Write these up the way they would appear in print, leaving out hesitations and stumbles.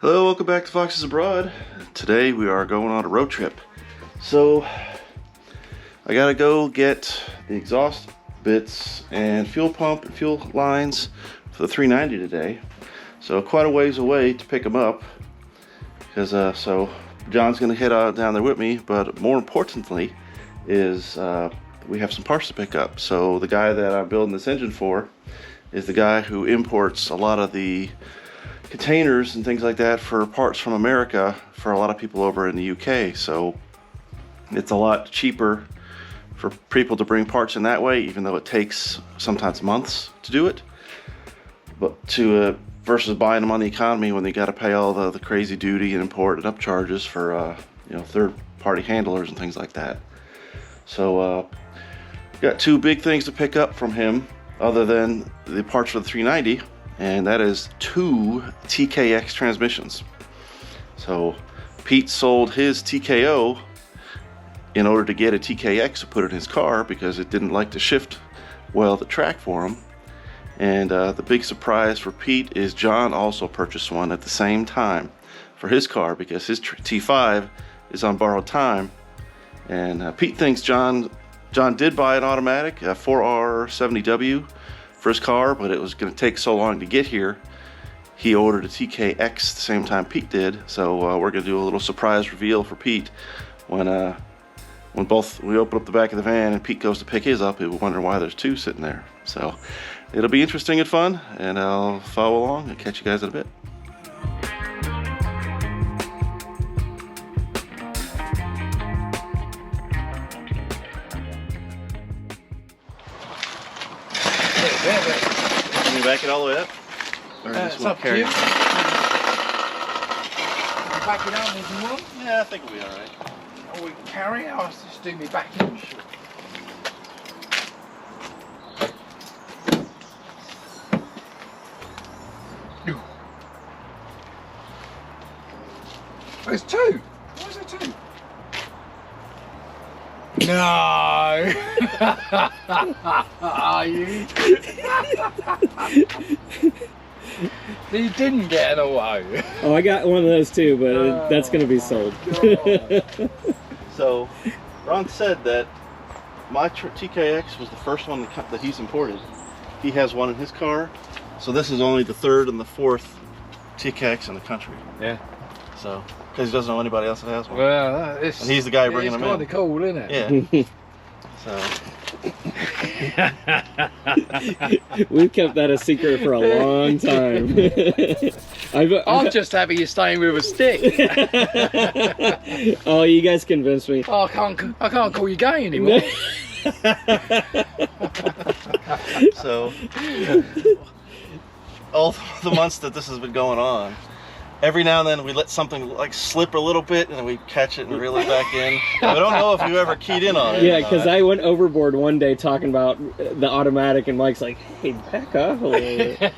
Hello, welcome back to Foxes Abroad. Today we are going on a road trip. So I gotta go get the exhaust bits and fuel pump and fuel lines for the 390 today. So quite a ways away to pick them up, because so John's gonna head down there with me. But more importantly is we have some parts to pick up. So the guy that I'm building this engine for is the guy who imports a lot of the containers and things like that for parts from America for a lot of people over in the UK. So it's a lot cheaper for people to bring parts in that way, even though it takes sometimes months to do it. But to versus buying them on the economy when they got to pay all the crazy duty and import and upcharges for third-party handlers and things like that. So got two big things to pick up from him, other than the parts for the 390. And that is 2 TKX transmissions. So Pete sold his TKO in order to get a TKX to put in his car because it didn't like to shift well the track for him. And the big surprise for Pete is John also purchased one at the same time for his car because his T5 is on borrowed time. And Pete thinks John did buy an automatic, a 4R70W, for his car, but it was going to take so long to get here. He ordered a TKX the same time Pete did, so we're going to do a little surprise reveal for Pete when we open up the back of the van and Pete goes to pick his up. He'll wonder why there's 2 sitting there. So it'll be interesting and fun, and I'll follow along and catch you guys in a bit. Can you back it all the way up? Or It's up to you. Back it up if you want. Yeah, I think we'll be alright. Or we can carry it. I'll just do me back in. There's 2. Why is there 2? No! Are you? You didn't get an away. Oh, I got one of those too, but that's going to be sold. So, Ron said that my TKX was the first one that he's imported. He has one in his car, so this is only the 3rd and the 4th TKX in the country. Yeah. So, because he doesn't know anybody else that has one. Well, and he's the guy bringing them in. It's kind of cool, isn't it? Yeah. So. We've kept that a secret for a long time. I'm just happy you're staying with a stick. Oh, you guys convinced me. Oh, I can't call you gay anymore. So, all the months that this has been going on, every now and then we let something like slip a little bit and we catch it and reel it back in. I don't know if you ever keyed in on it. Yeah, because I went overboard one day talking about the automatic and Mike's like, hey, back off a little bit.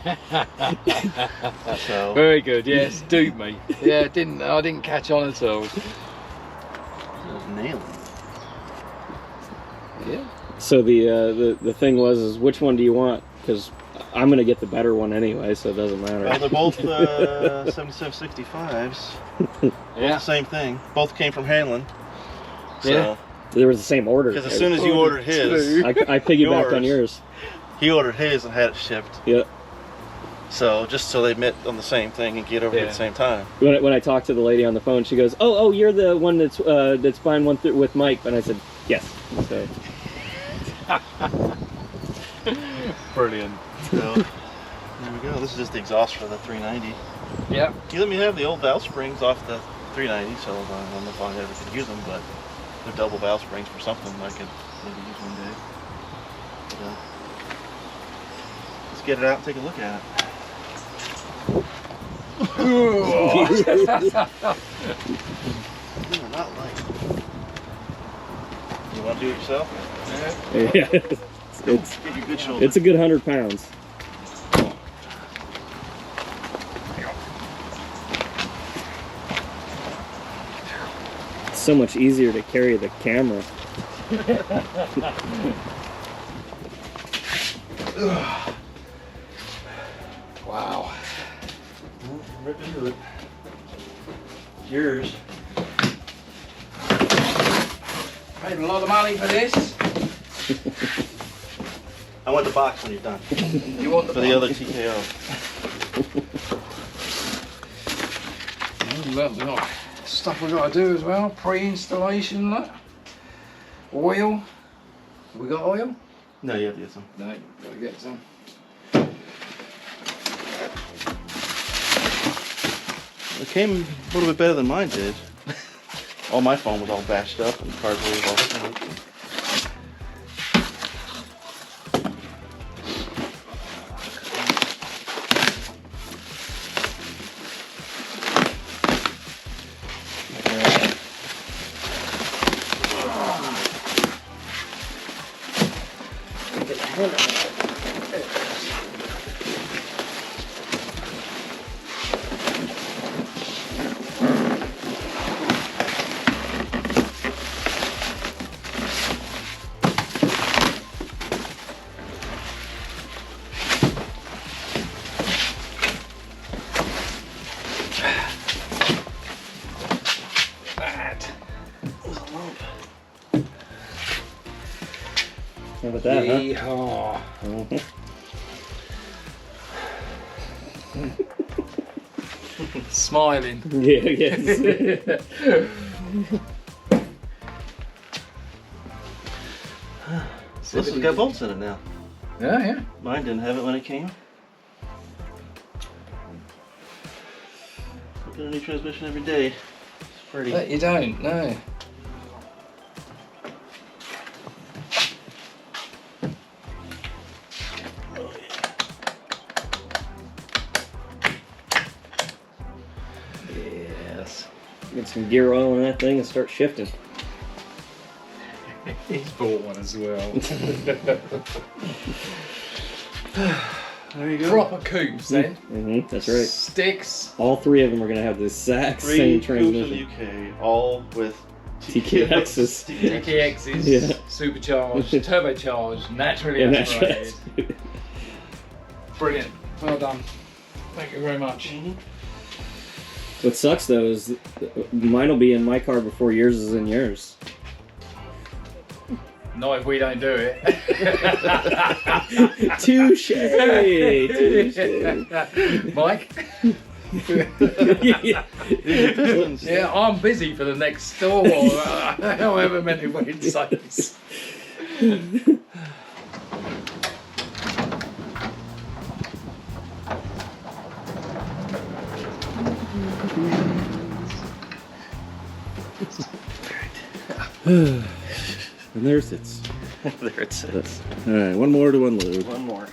So. Very good, yes, duped me. Yeah, I didn't catch on at all. Nailing. Yeah. So the thing was which one do you want? Because I'm going to get the better one anyway, so it doesn't matter. Well, they're both 7765s. Yeah. The same thing. Both came from Hanlon. So, yeah. They were the same order. Because as soon as you ordered his, I piggybacked on yours. He ordered his and had it shipped. Yeah. So just so they met on the same thing and get over here at the same time. When I talked to the lady on the phone, she goes, "Oh, you're the one that's buying one with Mike," and I said, "Yes." So. Brilliant. So there we go. This is just the exhaust for the 390. Yeah. You let me have the old valve springs off the 390, so I don't know if I ever could use them, but they're double valve springs for something I could maybe use one day. But, let's get it out and take a look at it. They're not light. You want to do it yourself? Yeah. It's a good 100 pounds. It's so much easier to carry the camera. Wow. Rip into it. Yours. Paid a lot of money for this. I want the box when you're done. You want For the other TKO. Look, we got stuff we got to do as well. Pre-installation, look. Oil. We got oil? No, you have to get some. No, gotta get some. It came a little bit better than mine did. All my phone was all bashed up and the cardboard was all smoked. How about that, huh? Yeehaw. Smiling. Yeah, yes. This has got bolts in it now. Yeah. Mine didn't have it when it came. Look at a new transmission every day. It's pretty. But you don't, no. Yes. Get some gear oil in that thing and start shifting. He's bought one as well. There you go. Proper coupes then. Mm-hmm, that's right. Sticks. All three of them are going to have the exact same Three coops in the transmission. UK, all with TKXs. TKXs, Yeah. supercharged, turbocharged, naturally Yeah, aspirated. that's Brilliant. Well done. Thank you very much. What sucks though is mine will be in my car before yours is in yours. Not if we don't do it. Touche! Touche! Mike? Yeah. Yeah, I'm busy for the next store, however many Wednesdays. And there it sits. There it sits. Alright, one more to unload. One more.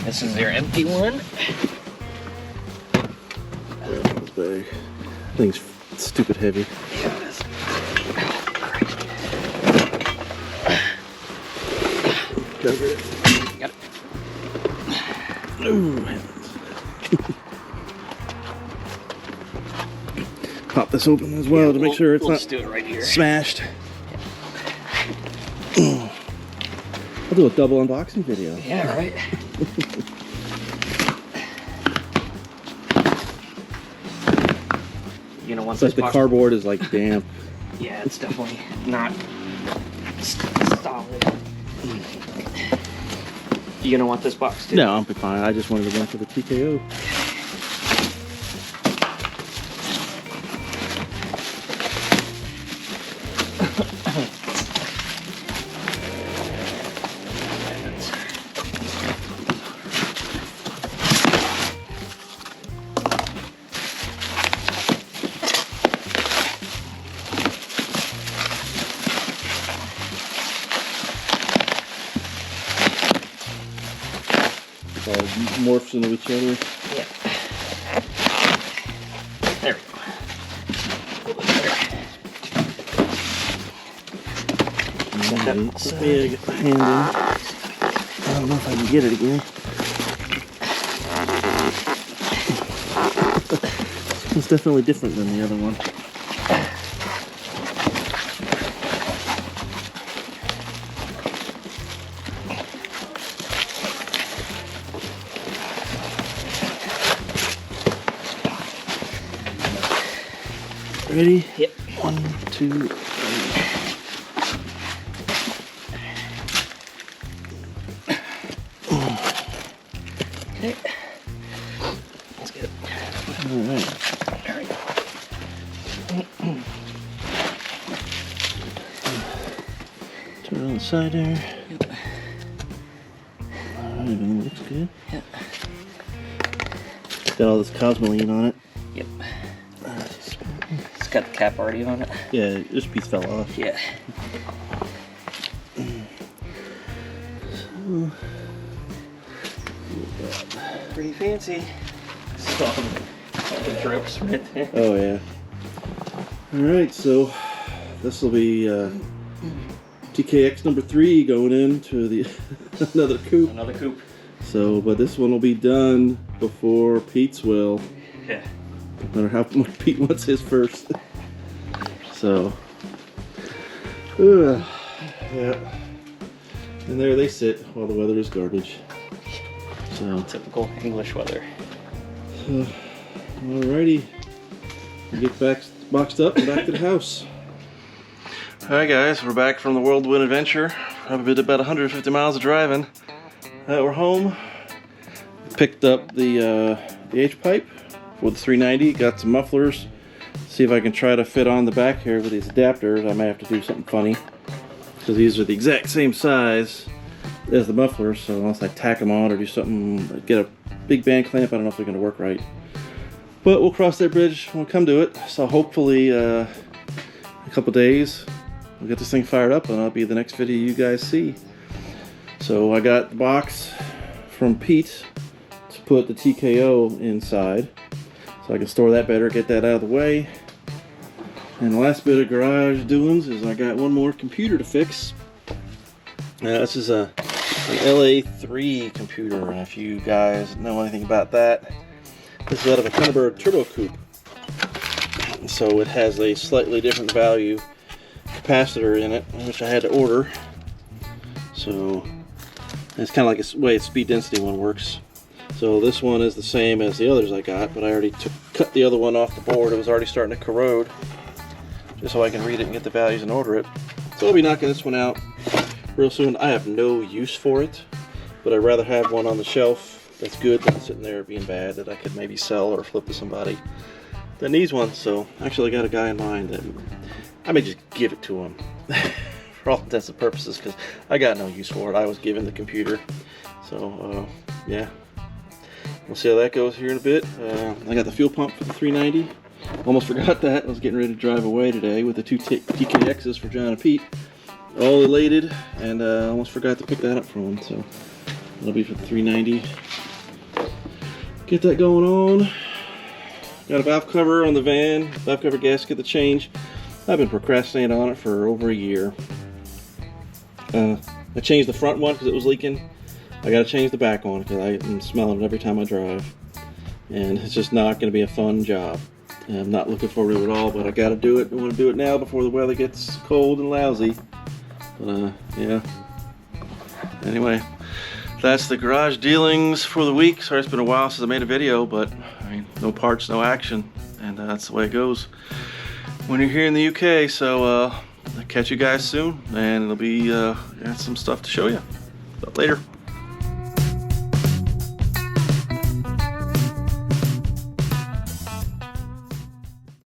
This is your empty one. This bag. Thing's stupid heavy. Yeah, it is. Cover it. Yep. Ooh, heavens. Pop this open as well to make sure it's we'll not just do it right here. smashed. I'll do a double unboxing video. Yeah, right. You know, once It's like the box- cardboard is like damp. Yeah, it's definitely not solid. You gonna want this box too? No, I'll be fine. I just wanted to run for the TKO. Morphs into each other. Yeah. There we go. A little bit better. Let me get my hand in. I don't know if I can get it again. It's definitely different than the other one. Ready? Yep. 1, 2, 3. Okay. Let's get it. All right. Turn it on the side there. Yep. All right, it looks good. Yep. Got all this Cosmoline on it. Yep. It's got the cap already on it. Yeah, this piece fell off. Yeah. So, Pretty fancy. All the drips right there. oh yeah. All right, so this will be TKX number 3 going into the another coupe. Another coupe. So, but this one will be done before Pete's will. Yeah. No matter how much Pete wants his first. So, yeah. And there they sit while the weather is garbage. So, Typical English weather. alrighty. We'll get back boxed up and back to the house. Alright guys, we're back from the whirlwind adventure. Probably did about 150 miles of driving. We're home. Picked up the H-pipe for the 390. Got some mufflers. See if I can try to fit on the back here with these adapters. I may have to do something funny, because these are the exact same size as the mufflers. So unless I tack them on or do something, get a big band clamp, I don't know if they're going to work right. But we'll cross that bridge when we come to it. So hopefully a couple days we'll get this thing fired up and that'll be the next video you guys see. So I got the box from Pete to put the TKO inside, so I can store that better, get that out of the way. And the last bit of garage doings is I got one more computer to fix. This is an LA3 computer, and if you guys know anything about that, this is out of a Thunderbird Turbo Coupe. So it has a slightly different value capacitor in it, which I had to order. So it's kind of like a way its speed density one works. So this one is the same as the others I got, but I already cut the other one off the board. It was already starting to corrode, just so I can read it and get the values and order it. So I'll be knocking this one out real soon. I have no use for it, but I'd rather have one on the shelf that's good than sitting there being bad that I could maybe sell or flip to somebody that needs one. So actually I got a guy in mind that I may just give it to him for all intents and purposes, because I got no use for it. I was given the computer. So yeah, we'll see how that goes here in a bit. I got the fuel pump for the 390. Almost forgot that. I was getting ready to drive away today with the 2 TKXs for John and Pete. All elated, and almost forgot to pick that up from them. So that'll be for the 390. Get that going on. Got a valve cover on the van, valve cover gasket to change. I've been procrastinating on it for over a year. I changed the front one because it was leaking. I got to change the back one because I'm smelling it every time I drive. And it's just not going to be a fun job. And I'm not looking forward to it at all, but I got to do it. I want to do it now before the weather gets cold and lousy. But yeah. Anyway, that's the garage dealings for the week. Sorry it's been a while since I made a video, but I mean, no parts, no action. And that's the way it goes when you're here in the UK. So I'll catch you guys soon, and it'll be got some stuff to show you. But later.